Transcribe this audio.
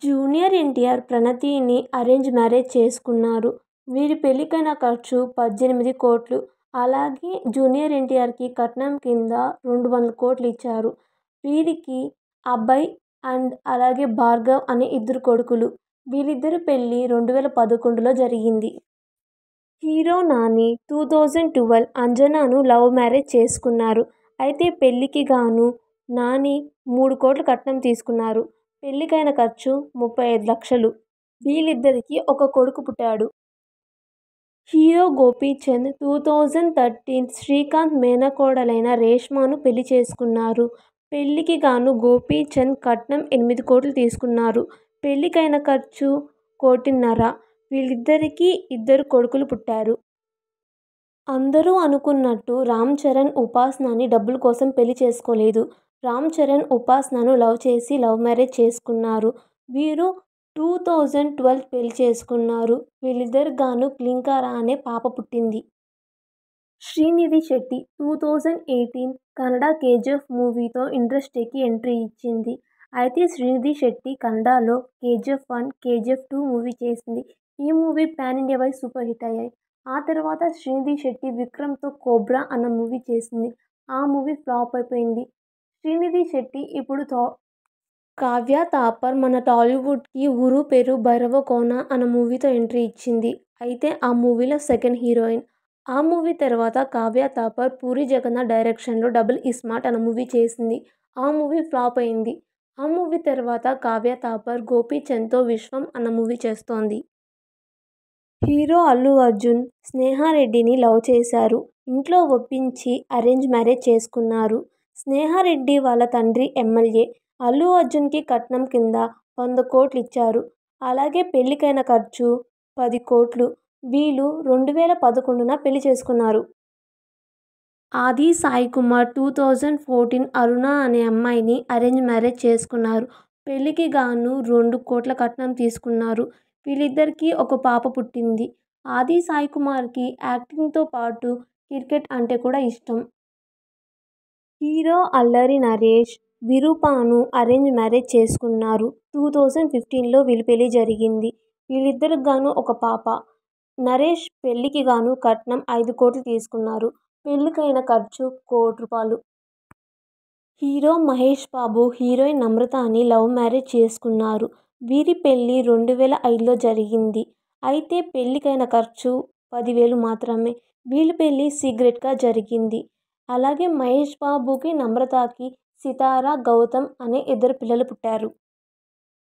Junior NTR ప్రణతిని arrange marriage చేసుకున్నారు. వీరి పెళ్లికైన ఖర్చు 18 కోట్లు. అలాగే జూనియర్ ఎన్టీఆర్కి కట్నం కింద 200 కోట్లు ఇచ్చారు. వీరికి అభయ్ అండ్ అలాగే భార్గవ్ అనే 2 కొడుకులు. వీళ్ళిద్దరి పెళ్లి 2011లో జరిగింది. హీరో నాని 2012 అంజనాను లవ్ మ్యారేజ్ చేసుకున్నారు. అయితే పెళ్లికి గాను నాని 3 కోట్ల కట్నం తీసుకున్నారు. పెళ్లికైన ఖర్చు 35 లక్షలు. వీళ్ళిద్దరికీ ఒక కొడుకు పుట్టాడు. హీరో గోపీచంద్ 2013 శ్రీకాంత్ మేనకోడలైన రేష్మను పెళ్లి చేసుకున్నారు. పెళ్లికి గాను గోపీచంద్ కట్నం 8 కోట్లు తీసుకున్నారు. పెళ్లికైన ఖర్చు 1.5 కోటి. వీళ్ళిద్దరికీ 2 కొడుకులు పుట్టారు. అందరూ అనుకున్నట్టు రామ్ చరణ్ ఉపాసనని డబ్బుల కోసం పెళ్లి చేసుకోలేదు. రామ్ చరణ్ ఉపాసనను లవ్ చేసి లవ్ మ్యారేజ్ చేసుకున్నారు. వీరు 2012 పెళ్లి చేసుకున్నారు. వీళ్ళిద్దరికి గాను క్లింకారా అనే పాప పుట్టింది. శ్రీనిధి శెట్టి 2018 కన్నడ కేజీఎఫ్ మూవీతో ఇండస్ట్రీకి ఎంట్రీ ఇచ్చింది. అయితే శ్రీనిధి శెట్టి కన్నడలో కేజీఎఫ్ 1, కేజీఎఫ్ 2 మూవీ చేసింది. ఈ movie pan India wide super hit అయ్యాయి. ఆ తర్వాత శ్రీనిధి శెట్టి విక్రమ్తో కోబ్రా అన్న మూవీ చేసింది. ఆ మూవీ ఫ్లాప్ అయిపోయింది. శ్రీనిధి శెట్టి ఇప్పుడు కావ్య థాపర్ మన టాలీవుడ్కి ఊరు పేరు భైరవ కోన అన్న మూవీతో ఎంట్రీ ఇచ్చింది. అయితే ఆ మూవీలో సెకండ్ హీరోయిన్. ఆ మూవీ తర్వాత కావ్య థాపర్ పూరి జగన్నాథ్ డైరెక్షన్లో డబుల్ ఇస్మార్ట్ అన్న మూవీ చేసింది. ఆ మూవీ ఫ్లాప్ అయింది. ఆ మూవీ తర్వాత కావ్య థాపర్ గోపీచంద్తో విశ్వం అన్న మూవీ చేస్తోంది. హీరో అల్లు అర్జున్ స్నేహారెడ్డిని లవ్ చేశారు. ఇంట్లో ఒప్పించి అరేంజ్ మ్యారేజ్ చేసుకున్నారు. స్నేహారెడ్డి వాళ్ళ తండ్రి ఎమ్మెల్యే. అల్లు అర్జున్కి కట్నం కింద 100 కోట్లు ఇచ్చారు. అలాగే పెళ్లికైన ఖర్చు 10 కోట్లు. వీళ్ళు 2011న పెళ్లి చేసుకున్నారు. ఆది సాయి కుమార్ 2014 అరుణ అనే అమ్మాయిని అరేంజ్ మ్యారేజ్ చేసుకున్నారు. పెళ్లికి గాను 2 కోట్ల కట్నం తీసుకున్నారు. వీళ్ళిద్దరికీ ఒక పాప పుట్టింది. ఆది సాయి కుమార్కి యాక్టింగ్తో పాటు క్రికెట్ అంటే కూడా ఇష్టం. Hero Allari Naresh విరూపాను arrange marriage చేసుకున్నారు. 2015లో వీళ్ళ పెళ్లి జరిగింది. వీళ్ళిద్దరికి గాను ఒక పాప. నరేష్ పెళ్లికి గాను కట్నం 5 కోట్లు తీసుకున్నారు. పెళ్లికైన ఖర్చు 1 కోటి రూపాయలు. Hero Mahesh Babu heroine నమ్రతని love marriage చేసుకున్నారు. వీరి పెళ్లి 2005లో జరిగింది. అయితే పెళ్లికైన ఖర్చు 10,000 మాత్రమే. వీళ్ళ పెళ్లి సీక్రెట్గా జరిగింది. అలాగే మహేష్ బాబుకి నమ్రతకి సితార, గౌతమ్ అనే 2 పిల్లలు పుట్టారు.